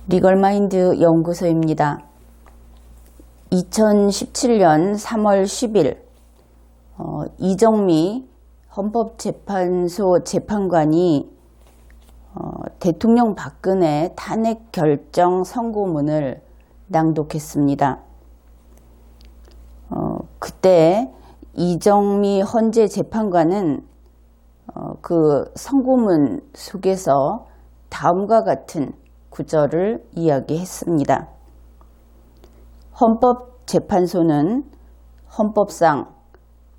리걸마인드 연구소입니다. 2017년 3월 10일 이정미 헌법재판소 재판관이 대통령 박근혜 탄핵 결정 선고문을 낭독했습니다. 그때 이정미 헌재 재판관은 그 선고문 속에서 다음과 같은 구절을 이야기했습니다. 헌법재판소는 헌법상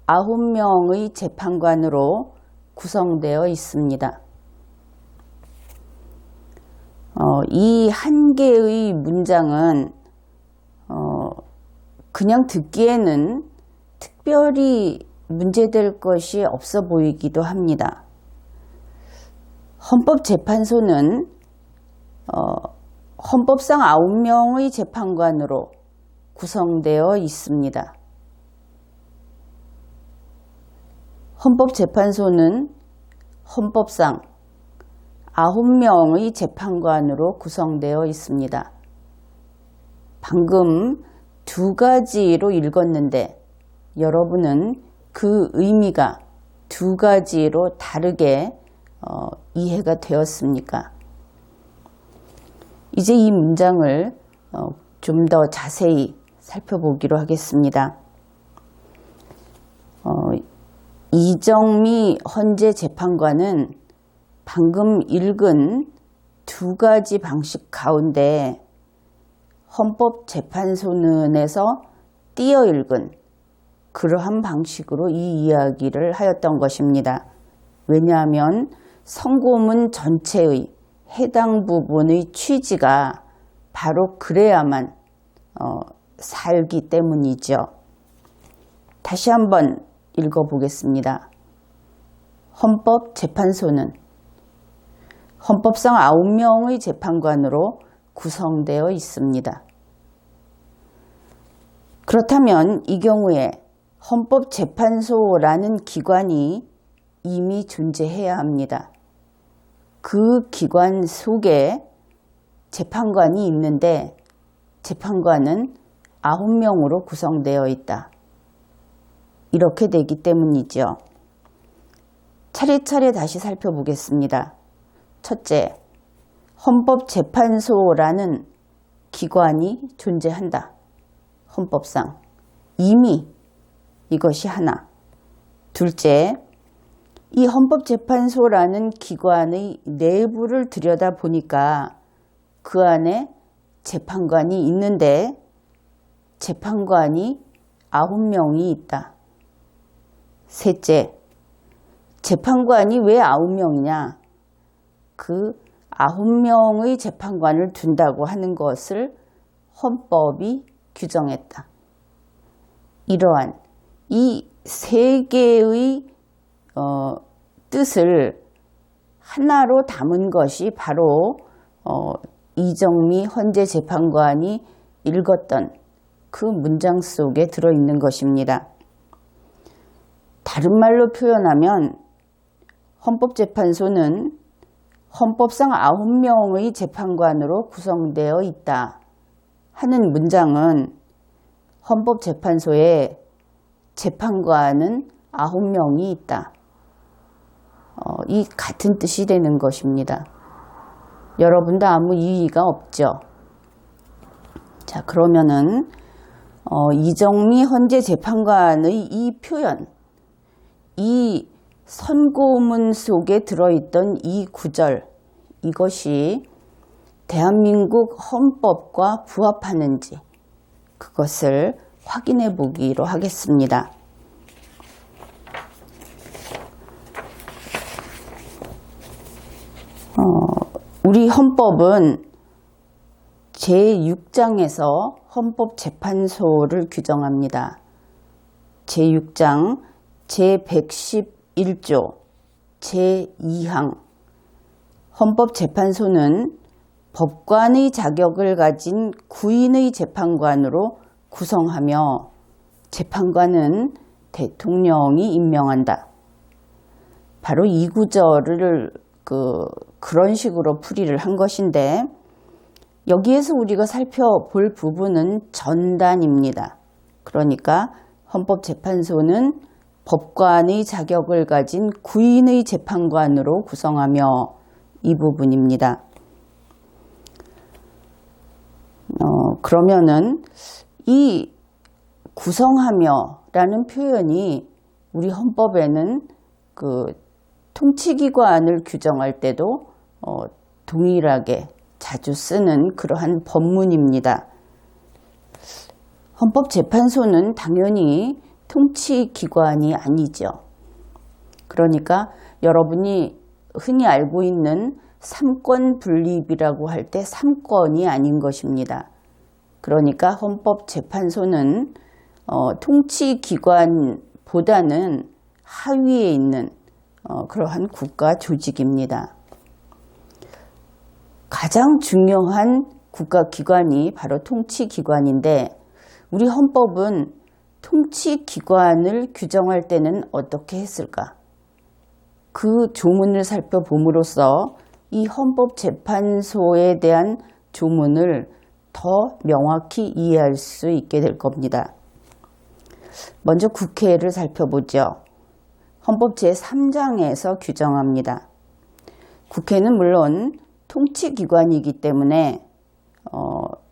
9명의 재판관으로 구성되어 있습니다. 이 한 개의 문장은 그냥 듣기에는 특별히 문제될 것이 없어 보이기도 합니다. 헌법재판소는 헌법상 9명의 재판관으로 구성되어 있습니다. 헌법재판소는 헌법상 9명의 재판관으로 구성되어 있습니다. 방금 두 가지로 읽었는데 여러분은 그 의미가 두 가지로 다르게 이해가 되었습니까? 이제 이 문장을 좀 더 자세히 살펴보기로 하겠습니다. 이정미 헌재 재판관은 방금 읽은 두 가지 방식 가운데 헌법재판소문에서 띄어 읽은 그러한 방식으로 이 이야기를 하였던 것입니다. 왜냐하면 선고문 전체의 해당 부분의 취지가 바로 그래야만 살기 때문이죠. 다시 한번 읽어보겠습니다. 헌법재판소는 헌법상 9명의 재판관으로 구성되어 있습니다. 그렇다면 이 경우에 헌법재판소라는 기관이 이미 존재해야 합니다. 그 기관 속에 재판관이 있는데 재판관은 9명으로 구성되어 있다. 이렇게 되기 때문이죠. 차례차례 다시 살펴보겠습니다. 첫째, 헌법재판소라는 기관이 존재한다. 헌법상. 이미 이것이 하나. 둘째, 이 헌법재판소라는 기관의 내부를 들여다보니까 그 안에 재판관이 있는데 재판관이 9명이 있다. 셋째, 재판관이 왜 9명이냐? 그 9명의 재판관을 둔다고 하는 것을 헌법이 규정했다. 이러한 이 세 개의 뜻을 하나로 담은 것이 바로 이정미 헌재 재판관이 읽었던 그 문장 속에 들어있는 것입니다. 다른 말로 표현하면 헌법재판소는 헌법상 9명의 재판관으로 구성되어 있다 하는 문장은 헌법재판소에 재판관은 9명이 있다. 이 같은 뜻이 되는 것입니다. 여러분도 아무 이의가 없죠? 자, 그러면은 이정미 헌재 재판관의 이 표현, 이 선고문 속에 들어있던 이 구절, 이것이 대한민국 헌법과 부합하는지 그것을 확인해 보기로 하겠습니다. 우리 헌법은 제6장에서 헌법재판소를 규정합니다. 제6장 제111조 제2항 헌법재판소는 법관의 자격을 가진 구인의 재판관으로 구성하며 재판관은 대통령이 임명한다. 바로 이 구절을 그런 식으로 풀이를 한 것인데 여기에서 우리가 살펴볼 부분은 전단입니다. 그러니까 헌법재판소는 법관의 자격을 가진 구인의 재판관으로 구성하며 이 부분입니다. 그러면은 이 구성하며 라는 표현이 우리 헌법에는 그 통치기관을 규정할 때도 동일하게 자주 쓰는 그러한 법문입니다. 헌법재판소는 당연히 통치기관이 아니죠. 그러니까 여러분이 흔히 알고 있는 삼권 분립이라고 할 때 삼권이 아닌 것입니다. 그러니까 헌법재판소는 통치기관보다는 하위에 있는 그러한 국가 조직입니다. 가장 중요한 국가기관이 바로 통치기관인데 우리 헌법은 통치기관을 규정할 때는 어떻게 했을까? 그 조문을 살펴봄으로써 이 헌법재판소에 대한 조문을 더 명확히 이해할 수 있게 될 겁니다. 먼저 국회를 살펴보죠. 헌법 제3장에서 규정합니다. 국회는 물론 통치기관이기 때문에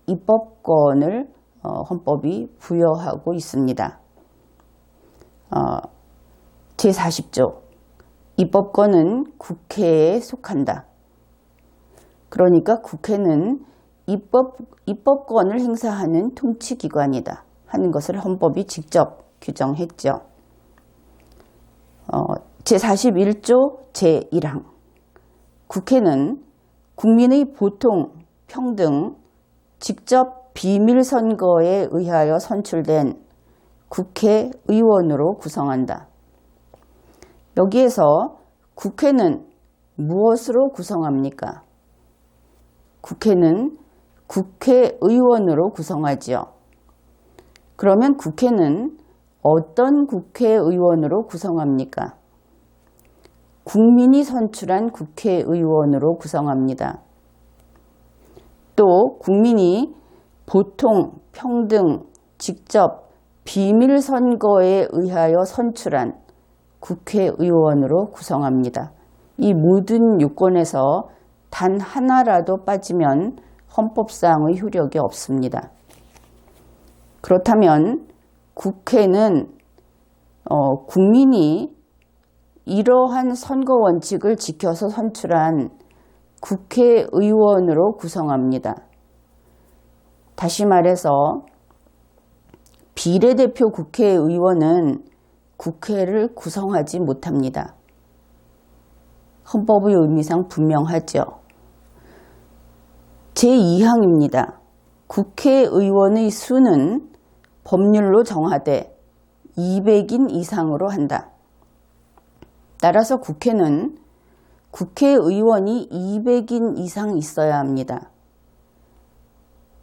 입법권을 헌법이 부여하고 있습니다. 제40조 입법권은 국회에 속한다. 그러니까 국회는 입법권을 행사하는 통치기관이다 하는 것을 헌법이 직접 규정했죠. 제41조 제1항 국회는 국민의 보통, 평등, 직접 비밀선거에 의하여 선출된 국회의원으로 구성한다. 여기에서 국회는 무엇으로 구성합니까? 국회는 국회의원으로 구성하지요. 그러면 국회는 어떤 국회의원으로 구성합니까? 국민이 선출한 국회의원으로 구성합니다. 또 국민이 보통, 평등, 직접, 비밀 선거에 의하여 선출한 국회의원으로 구성합니다. 이 모든 요건에서 단 하나라도 빠지면 헌법상의 효력이 없습니다. 그렇다면 국회는 국민이 이러한 선거 원칙을 지켜서 선출한 국회의원으로 구성합니다. 다시 말해서 비례대표 국회의원은 국회를 구성하지 못합니다. 헌법의 의미상 분명하죠. 제2항입니다. 국회의원의 수는 법률로 정하되 200인 이상으로 한다. 따라서 국회는 국회의원이 200인 이상 있어야 합니다.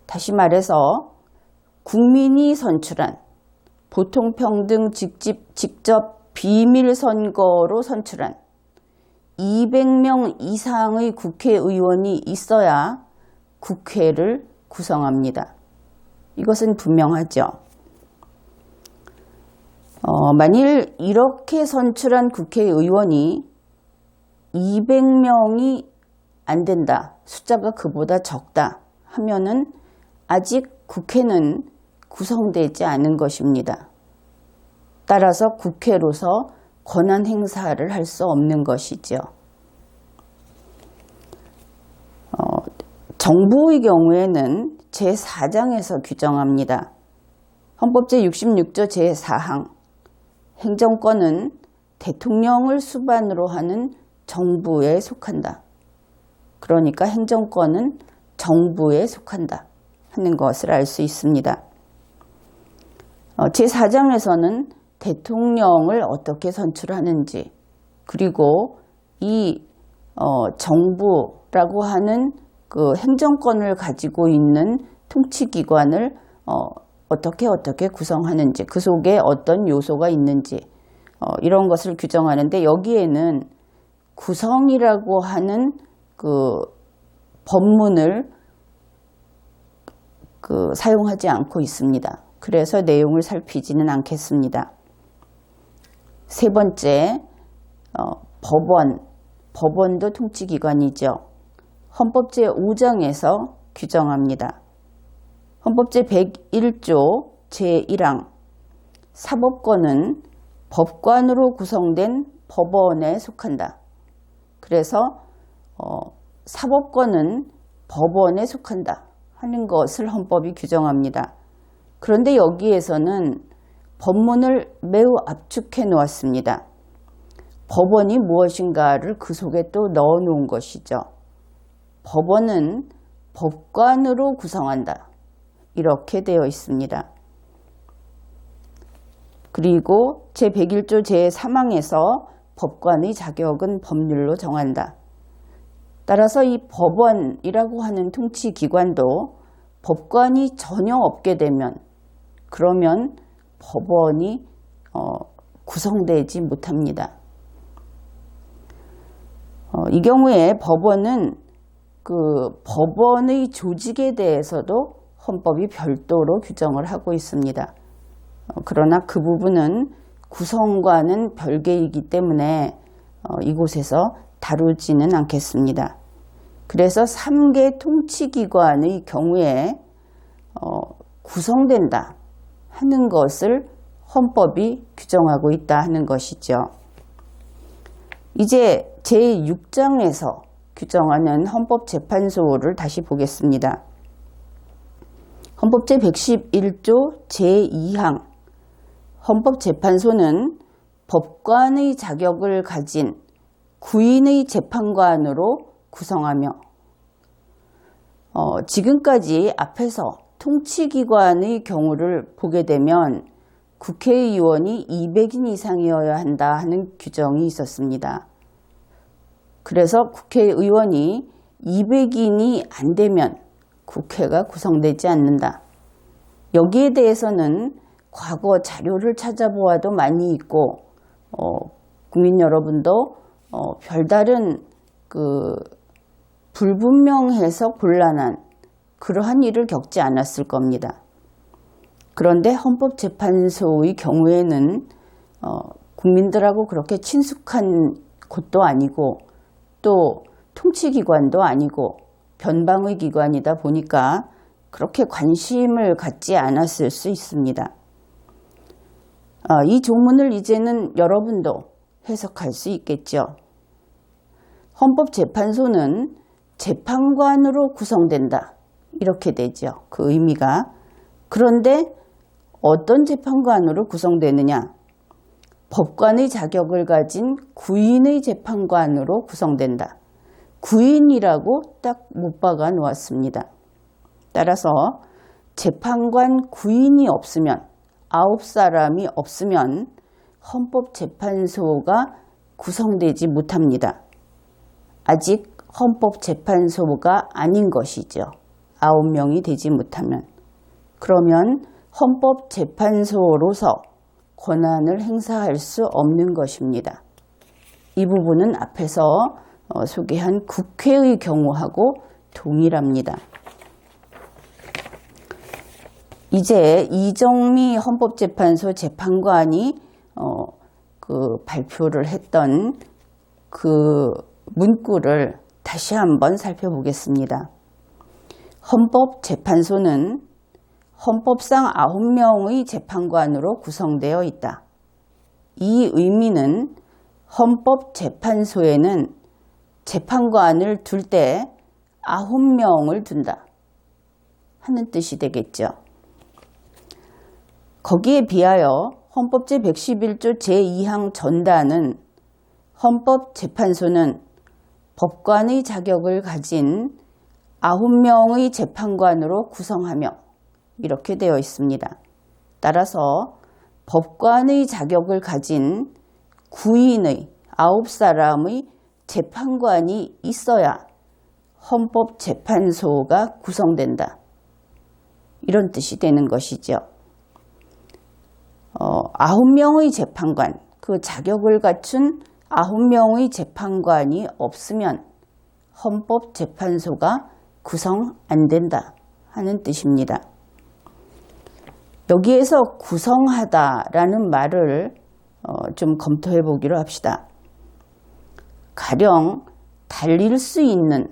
다시 말해서 국민이 선출한 보통평등 직접 비밀선거로 선출한 200명 이상의 국회의원이 있어야 국회를 구성합니다. 이것은 분명하죠. 만일 이렇게 선출한 국회의원이 200명이 안 된다, 숫자가 그보다 적다 하면은 아직 국회는 구성되지 않은 것입니다. 따라서 국회로서 권한 행사를 할 수 없는 것이죠. 정부의 경우에는 제4장에서 규정합니다. 헌법 제66조 제4항 행정권은 대통령을 수반으로 하는 정부에 속한다. 그러니까 행정권은 정부에 속한다 하는 것을 알 수 있습니다. 제4장에서는 대통령을 어떻게 선출하는지, 그리고 이 정부라고 하는 그 행정권을 가지고 있는 통치기관을 어떻게 구성하는지, 그 속에 어떤 요소가 있는지 이런 것을 규정하는데, 여기에는 구성이라고 하는 그 법문을 사용하지 않고 있습니다. 그래서 내용을 살피지는 않겠습니다. 세 번째, 법원도 통치기관이죠. 헌법 제5장에서 규정합니다. 헌법 제101조 제1항 사법권은 법관으로 구성된 법원에 속한다. 그래서 사법권은 법원에 속한다 하는 것을 헌법이 규정합니다. 그런데 여기에서는 법문을 매우 압축해 놓았습니다. 법원이 무엇인가를 그 속에 또 넣어 놓은 것이죠. 법원은 법관으로 구성한다. 이렇게 되어 있습니다. 그리고 제101조 제3항에서 법관의 자격은 법률로 정한다. 따라서 이 법원이라고 하는 통치기관도 법관이 전혀 없게 되면 그러면 법원이 구성되지 못합니다. 이 경우에 법원은 법원의 조직에 대해서도 헌법이 별도로 규정을 하고 있습니다. 그러나 그 부분은 구성과는 별개이기 때문에 이곳에서 다루지는 않겠습니다. 그래서 3개 통치기관의 경우에 구성된다 하는 것을 헌법이 규정하고 있다 하는 것이죠. 이제 제6장에서 규정하는 헌법재판소를 다시 보겠습니다. 헌법 제111조 제2항 헌법재판소는 법관의 자격을 가진 구인의 재판관으로 구성하며 지금까지 앞에서 통치기관의 경우를 보게 되면 국회의원이 200인 이상이어야 한다 하는 규정이 있었습니다. 그래서 국회의원이 200인이 안 되면 국회가 구성되지 않는다. 여기에 대해서는 과거 자료를 찾아보아도 많이 있고 국민 여러분도 별다른 불분명해서 곤란한 그러한 일을 겪지 않았을 겁니다. 그런데 헌법재판소의 경우에는 국민들하고 그렇게 친숙한 곳도 아니고 또 통치기관도 아니고 변방의 기관이다 보니까 그렇게 관심을 갖지 않았을 수 있습니다. 이 조문을 이제는 여러분도 해석할 수 있겠죠. 헌법재판소는 재판관으로 구성된다. 이렇게 되죠. 그 의미가. 그런데 어떤 재판관으로 구성되느냐? 법관의 자격을 가진 구인의 재판관으로 구성된다. 구인이라고 딱 못 박아 놓았습니다. 따라서 재판관 구인이 없으면 9사람이 없으면 헌법재판소가 구성되지 못합니다. 아직 헌법재판소가 아닌 것이죠. 9명이 되지 못하면. 그러면 헌법재판소로서 권한을 행사할 수 없는 것입니다. 이 부분은 앞에서 소개한 국회의 경우하고 동일합니다. 이제 이정미 헌법재판소 재판관이 발표를 했던 그 문구를 다시 한번 살펴보겠습니다. 헌법재판소는 헌법상 9명의 재판관으로 구성되어 있다. 이 의미는 헌법재판소에는 재판관을 둘 때 9명을 둔다 하는 뜻이 되겠죠. 거기에 비하여 헌법 제111조 제2항 전단은 헌법재판소는 법관의 자격을 가진 9명의 재판관으로 구성하며 이렇게 되어 있습니다. 따라서 법관의 자격을 가진 구인의 9사람의 재판관이 있어야 헌법재판소가 구성된다. 이런 뜻이 되는 것이죠. 9명의 재판관, 그 자격을 갖춘 9명의 재판관이 없으면 헌법재판소가 구성 안 된다 하는 뜻입니다. 여기에서 구성하다라는 말을 좀 검토해 보기로 합시다. 가령 달릴 수 있는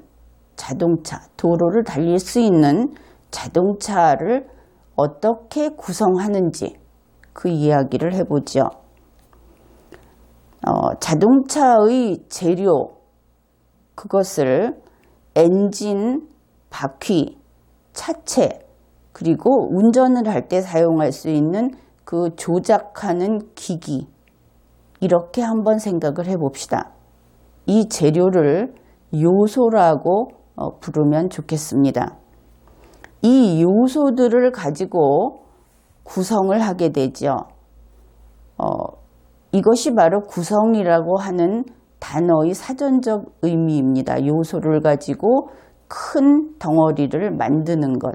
자동차, 도로를 달릴 수 있는 자동차를 어떻게 구성하는지 그 이야기를 해보죠. 자동차의 재료, 그것을 엔진, 바퀴, 차체, 그리고 운전을 할 때 사용할 수 있는 그 조작하는 기기, 이렇게 한번 생각을 해봅시다. 이 재료를 요소라고 부르면 좋겠습니다. 이 요소들을 가지고 구성을 하게 되죠. 이것이 바로 구성이라고 하는 단어의 사전적 의미입니다. 요소를 가지고 큰 덩어리를 만드는 것.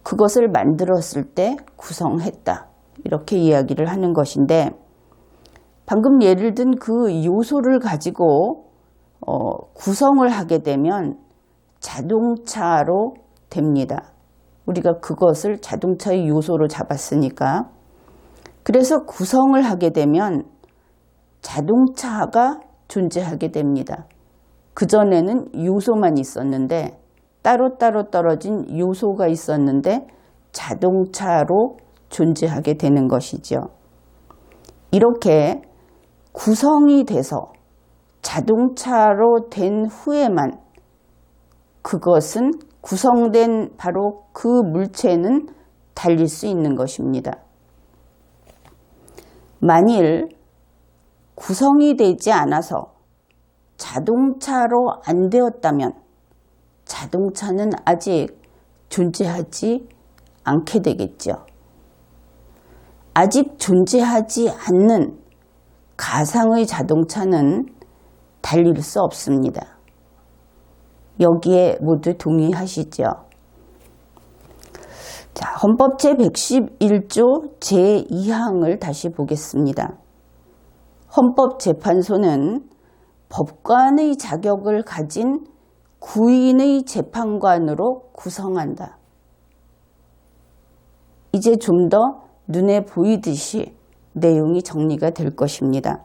그것을 만들었을 때 구성했다. 이렇게 이야기를 하는 것인데, 방금 예를 든 그 요소를 가지고 구성을 하게 되면 자동차로 됩니다. 우리가 그것을 자동차의 요소로 잡았으니까. 그래서 구성을 하게 되면 자동차가 존재하게 됩니다. 그전에는 요소만 있었는데, 따로따로 떨어진 요소가 있었는데 자동차로 존재하게 되는 것이죠. 이렇게 구성이 돼서 자동차로 된 후에만 그것은 구성된 바로 그 물체는 달릴 수 있는 것입니다. 만일 구성이 되지 않아서 자동차로 안 되었다면 자동차는 아직 존재하지 않게 되겠죠. 아직 존재하지 않는 가상의 자동차는 달릴 수 없습니다. 여기에 모두 동의하시죠? 자, 헌법 제111조 제2항을 다시 보겠습니다. 헌법재판소는 법관의 자격을 가진 구인의 재판관으로 구성한다. 이제 좀 더 눈에 보이듯이 내용이 정리가 될 것입니다.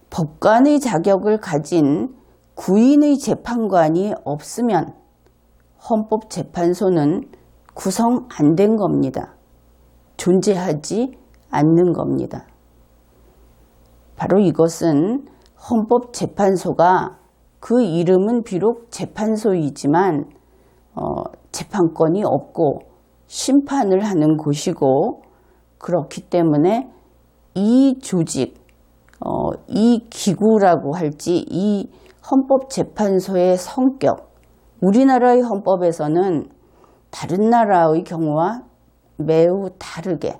법관의 자격을 가진 구인의 재판관이 없으면 헌법재판소는 구성 안 된 겁니다. 존재하지 않는 겁니다. 바로 이것은 헌법재판소가 그 이름은 비록 재판소이지만 재판권이 없고 심판을 하는 곳이고, 그렇기 때문에 이 조직, 이 기구라고 할지 이 헌법재판소의 성격, 우리나라의 헌법에서는 다른 나라의 경우와 매우 다르게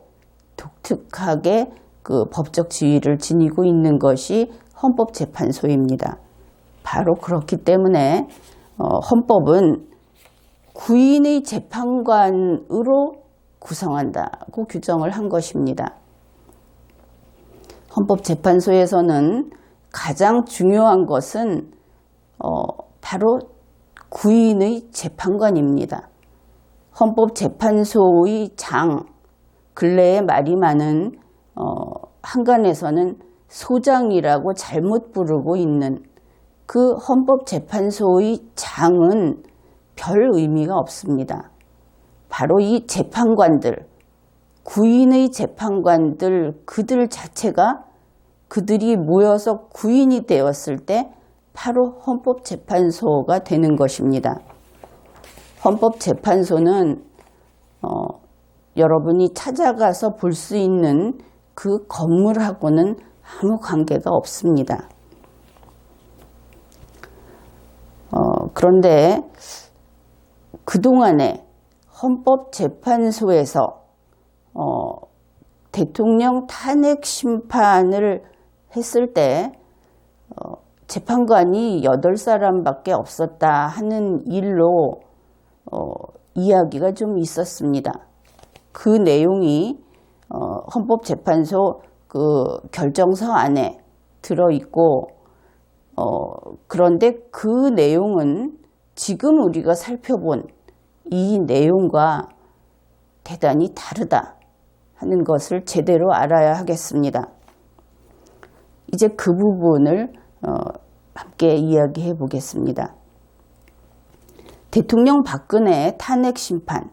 독특하게 그 법적 지위를 지니고 있는 것이 헌법재판소입니다. 바로 그렇기 때문에 헌법은 구인의 재판관으로 구성한다고 규정을 한 것입니다. 헌법재판소에서는 가장 중요한 것은 바로 구인의 재판관입니다. 헌법재판소의 장, 근래에 말이 많은 한간에서는 소장이라고 잘못 부르고 있는 그 헌법재판소의 장은 별 의미가 없습니다. 바로 이 재판관들, 구인의 재판관들, 그들 자체가 그들이 모여서 구인이 되었을 때 바로 헌법재판소가 되는 것입니다. 헌법재판소는 여러분이 찾아가서 볼 수 있는 그 건물하고는 아무 관계가 없습니다. 그런데 그동안에 헌법재판소에서 대통령 탄핵 심판을 했을 때 재판관이 8사람밖에 없었다 하는 일로 이야기가 좀 있었습니다. 그 내용이 헌법재판소 그 결정서 안에 들어있고, 그런데 그 내용은 지금 우리가 살펴본 이 내용과 대단히 다르다 하는 것을 제대로 알아야 하겠습니다. 이제 그 부분을 함께 이야기해 보겠습니다. 대통령 박근혜 탄핵 심판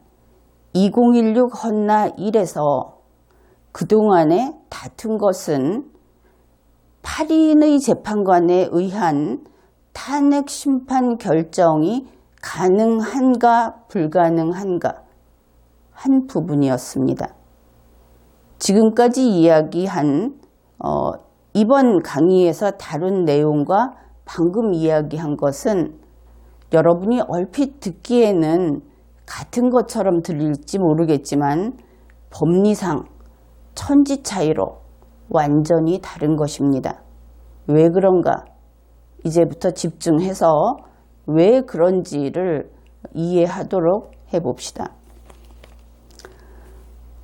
2016 헌나 1에서 그동안에 다툰 것은 8인의 재판관에 의한 탄핵 심판 결정이 가능한가 불가능한가 한 부분이었습니다. 지금까지 이야기한 이번 강의에서 다룬 내용과 방금 이야기한 것은 여러분이 얼핏 듣기에는 같은 것처럼 들릴지 모르겠지만 법리상 천지 차이로 완전히 다른 것입니다. 왜 그런가? 이제부터 집중해서 왜 그런지를 이해하도록 해봅시다.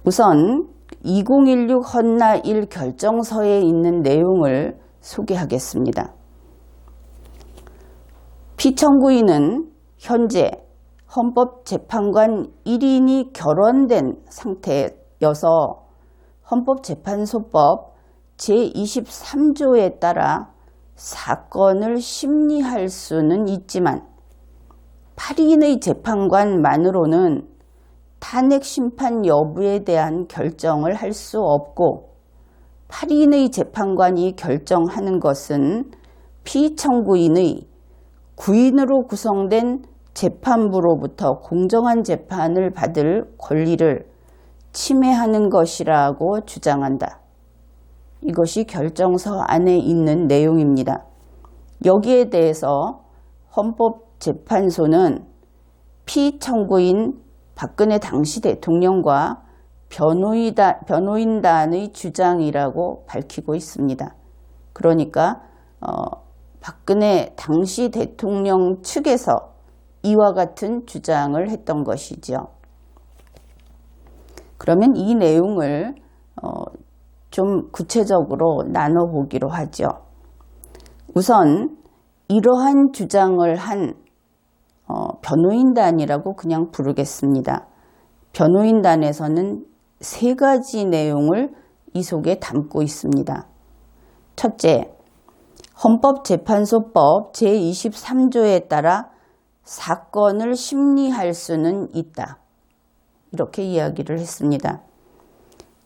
우선 2016 헌나 1 결정서에 있는 내용을 소개하겠습니다. 피청구인은 현재 헌법재판관 1인이 결원된 상태여서 헌법재판소법 제23조에 따라 사건을 심리할 수는 있지만 8인의 재판관만으로는 탄핵 심판 여부에 대한 결정을 할 수 없고 8인의 재판관이 결정하는 것은 피청구인의 구인으로 구성된 재판부로부터 공정한 재판을 받을 권리를 침해하는 것이라고 주장한다. 이것이 결정서 안에 있는 내용입니다. 여기에 대해서 헌법재판소는 피청구인 박근혜 당시 대통령과 변호인단의 주장이라고 밝히고 있습니다. 그러니까 박근혜 당시 대통령 측에서 이와 같은 주장을 했던 것이죠. 그러면 이 내용을 좀 구체적으로 나눠보기로 하죠. 우선 이러한 주장을 한 변호인단이라고 그냥 부르겠습니다. 변호인단에서는 세 가지 내용을 이 속에 담고 있습니다. 첫째, 헌법재판소법 제23조에 따라 사건을 심리할 수는 있다. 이렇게 이야기를 했습니다.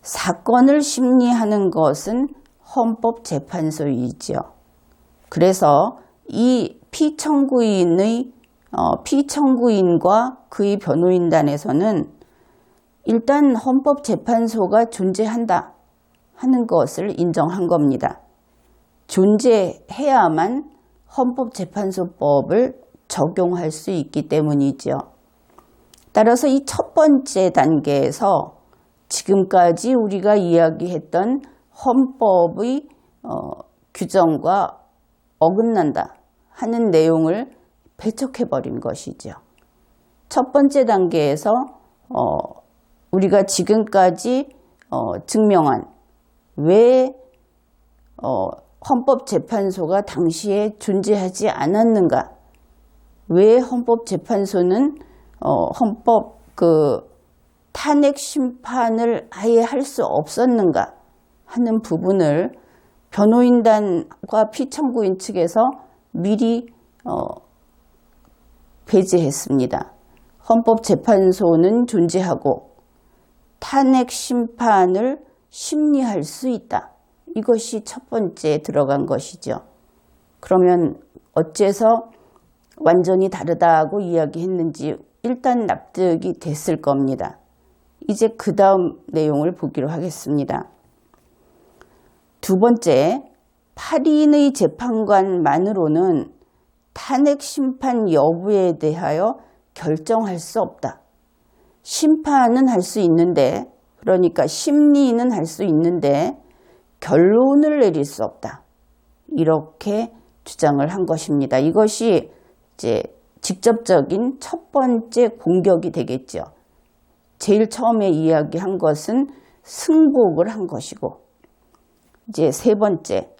사건을 심리하는 것은 헌법재판소이지요. 그래서 이 피청구인과 그의 변호인단에서는 일단 헌법재판소가 존재한다 하는 것을 인정한 겁니다. 존재해야만 헌법재판소법을 적용할 수 있기 때문이죠. 따라서 이 첫 번째 단계에서 지금까지 우리가 이야기했던 헌법의 규정과 어긋난다 하는 내용을 배척해버린 것이죠. 첫 번째 단계에서 우리가 지금까지 증명한 왜 헌법재판소가 당시에 존재하지 않았는가, 왜 헌법재판소는 헌법 탄핵 심판을 아예 할 수 없었는가 하는 부분을 변호인단과 피청구인 측에서 미리 배제했습니다. 헌법재판소는 존재하고 탄핵 심판을 심리할 수 있다. 이것이 첫 번째 들어간 것이죠. 그러면 어째서 완전히 다르다고 이야기했는지 일단 납득이 됐을 겁니다. 이제 그 다음 내용을 보기로 하겠습니다. 두 번째, 8인의 재판관만으로는 탄핵 심판 여부에 대하여 결정할 수 없다. 심판은 할 수 있는데, 그러니까 심리는 할 수 있는데 결론을 내릴 수 없다. 이렇게 주장을 한 것입니다. 이것이 이제 직접적인 첫 번째 공격이 되겠죠. 제일 처음에 이야기한 것은 승복을 한 것이고, 이제 세 번째,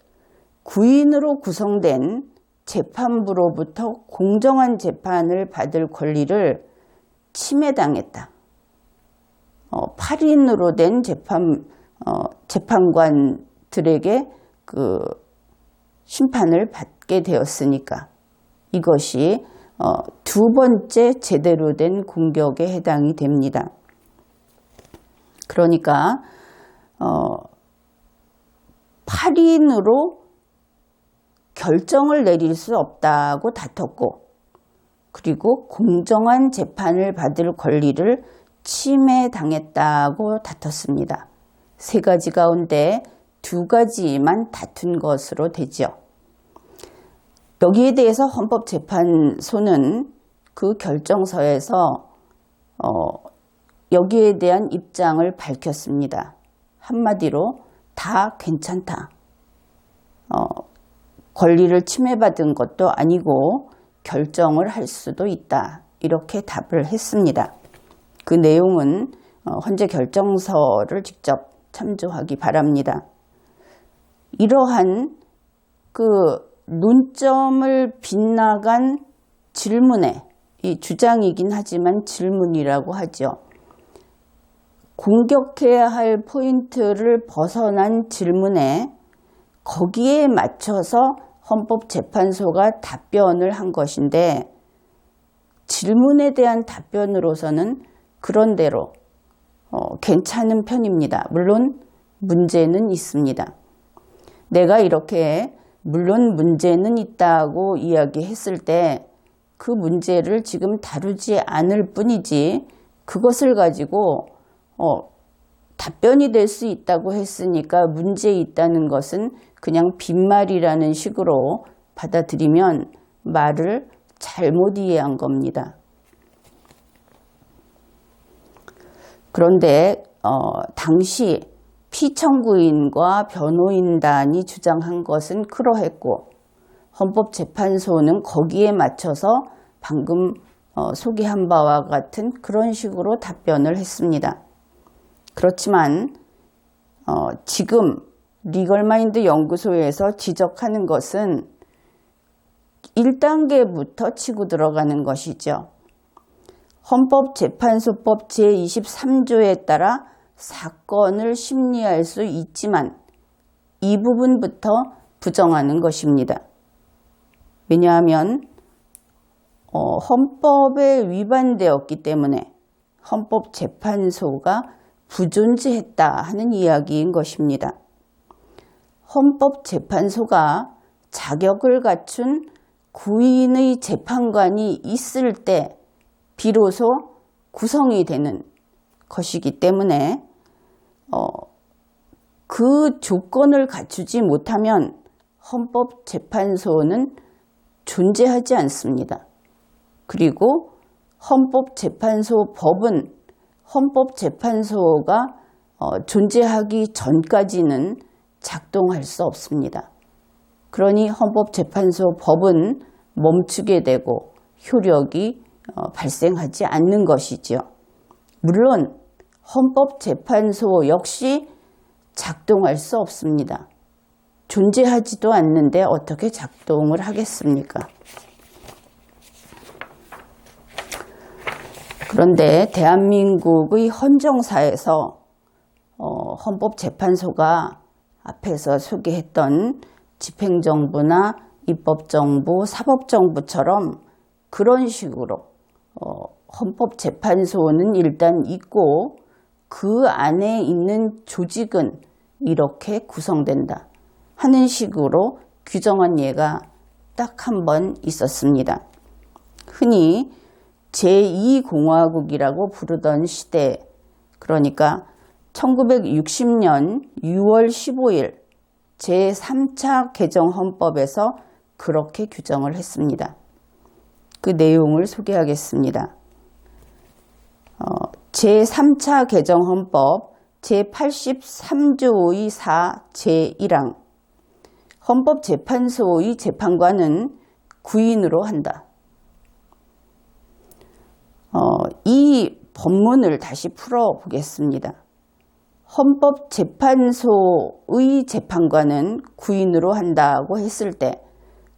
구인으로 구성된 재판부로부터 공정한 재판을 받을 권리를 침해당했다. 8인으로 된 재판관들에게 그 심판을 받게 되었으니까 이것이 두 번째 제대로 된 공격에 해당이 됩니다. 그러니까 8인으로 결정을 내릴 수 없다고 다퉜고, 그리고 공정한 재판을 받을 권리를 침해당했다고 다퉜습니다. 세 가지 가운데 두 가지만 다툰 것으로 되죠. 여기에 대해서 헌법재판소는 그 결정서에서 여기에 대한 입장을 밝혔습니다. 한마디로 다 괜찮다. 권리를 침해받은 것도 아니고 결정을 할 수도 있다. 이렇게 답을 했습니다. 그 내용은 헌재 결정서를 직접 참조하기 바랍니다. 이러한 그 논점을 빗나간 질문에, 이 주장이긴 하지만 질문이라고 하죠. 공격해야 할 포인트를 벗어난 질문에 거기에 맞춰서 헌법재판소가 답변을 한 것인데, 질문에 대한 답변으로서는 그런대로 괜찮은 편입니다. 물론 문제는 있습니다. 내가 이렇게 물론 문제는 있다고 이야기했을 때 그 문제를 지금 다루지 않을 뿐이지, 그것을 가지고 답변이 될 수 있다고 했으니까 문제 있다는 것은 그냥 빈말이라는 식으로 받아들이면 말을 잘못 이해한 겁니다. 그런데 당시 피청구인과 변호인단이 주장한 것은 그러했고, 헌법재판소는 거기에 맞춰서 방금 소개한 바와 같은 그런 식으로 답변을 했습니다. 그렇지만 지금 리걸마인드 연구소에서 지적하는 것은 1단계부터 치고 들어가는 것이죠. 헌법재판소법 제23조에 따라 사건을 심리할 수 있지만 이 부분부터 부정하는 것입니다. 왜냐하면 헌법에 위반되었기 때문에 헌법재판소가 부존재했다 하는 이야기인 것입니다. 헌법재판소가 자격을 갖춘 구인의 재판관이 있을 때 비로소 구성이 되는 것이기 때문에 그 조건을 갖추지 못하면 헌법재판소는 존재하지 않습니다. 그리고 헌법재판소 법은 헌법재판소가 존재하기 전까지는 작동할 수 없습니다. 그러니 헌법재판소 법은 멈추게 되고 효력이 발생하지 않는 것이죠. 물론 헌법재판소 역시 작동할 수 없습니다. 존재하지도 않는데 어떻게 작동을 하겠습니까? 그런데 대한민국의 헌정사에서 헌법재판소가 앞에서 소개했던 집행정부나 입법정부, 사법정부처럼 그런 식으로 헌법재판소는 일단 있고 그 안에 있는 조직은 이렇게 구성된다 하는 식으로 규정한 예가 딱 한 번 있었습니다. 흔히 제2공화국이라고 부르던 시대, 그러니까 1960년 6월 15일 제3차 개정헌법에서 그렇게 규정을 했습니다. 그 내용을 소개하겠습니다. 제3차 개정헌법 제83조의 4 제1항 헌법재판소의 재판관은 구인으로 한다. 이 법문을 다시 풀어보겠습니다. 헌법재판소의 재판관은 구인으로 한다고 했을 때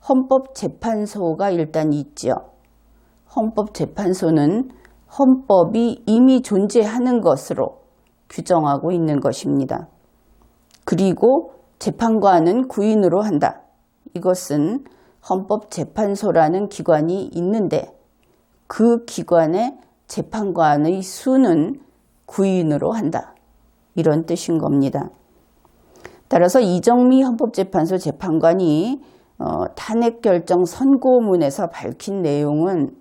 헌법재판소가 일단 있죠. 헌법재판소는 헌법이 이미 존재하는 것으로 규정하고 있는 것입니다. 그리고 재판관은 구인으로 한다. 이것은 헌법재판소라는 기관이 있는데 그 기관의 재판관의 수는 구인으로 한다. 이런 뜻인 겁니다. 따라서 이정미 헌법재판소 재판관이 탄핵결정 선고문에서 밝힌 내용은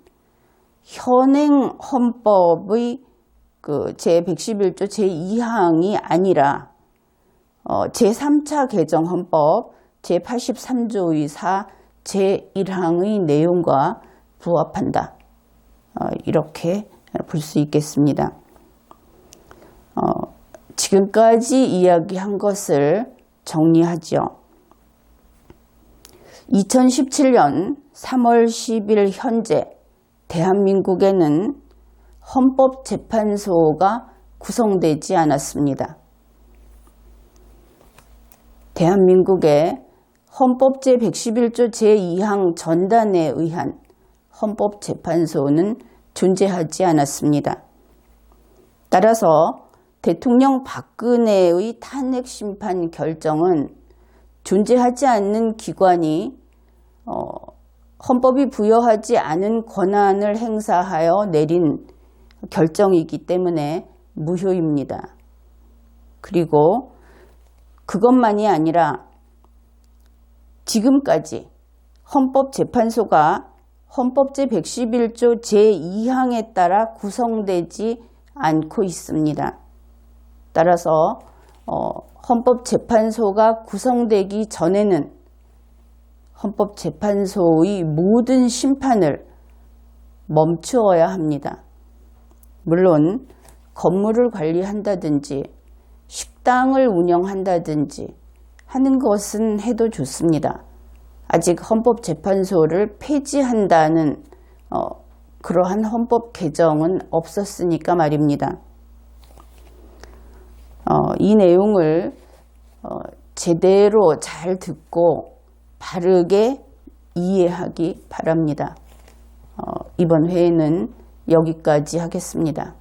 현행 헌법의 제111조 제2항이 아니라 제3차 개정 헌법 제83조의 4 제1항의 내용과 부합한다. 이렇게 볼 수 있겠습니다. 지금까지 이야기한 것을 정리하죠. 2017년 3월 10일 현재 대한민국에는 헌법재판소가 구성되지 않았습니다. 대한민국의 헌법 제111조 제2항 전단에 의한 헌법재판소는 존재하지 않았습니다. 따라서 대통령 박근혜의 탄핵심판 결정은 존재하지 않는 기관이 헌법이 부여하지 않은 권한을 행사하여 내린 결정이기 때문에 무효입니다. 그리고 그것만이 아니라 지금까지 헌법재판소가 헌법 제111조 제2항에 따라 구성되지 않고 있습니다. 따라서 헌법재판소가 구성되기 전에는 헌법재판소의 모든 심판을 멈추어야 합니다. 물론 건물을 관리한다든지 식당을 운영한다든지 하는 것은 해도 좋습니다. 아직 헌법재판소를 폐지한다는 그러한 헌법 개정은 없었으니까 말입니다. 이 내용을 제대로 잘 듣고 바르게 이해하기 바랍니다. 이번 회에는 여기까지 하겠습니다.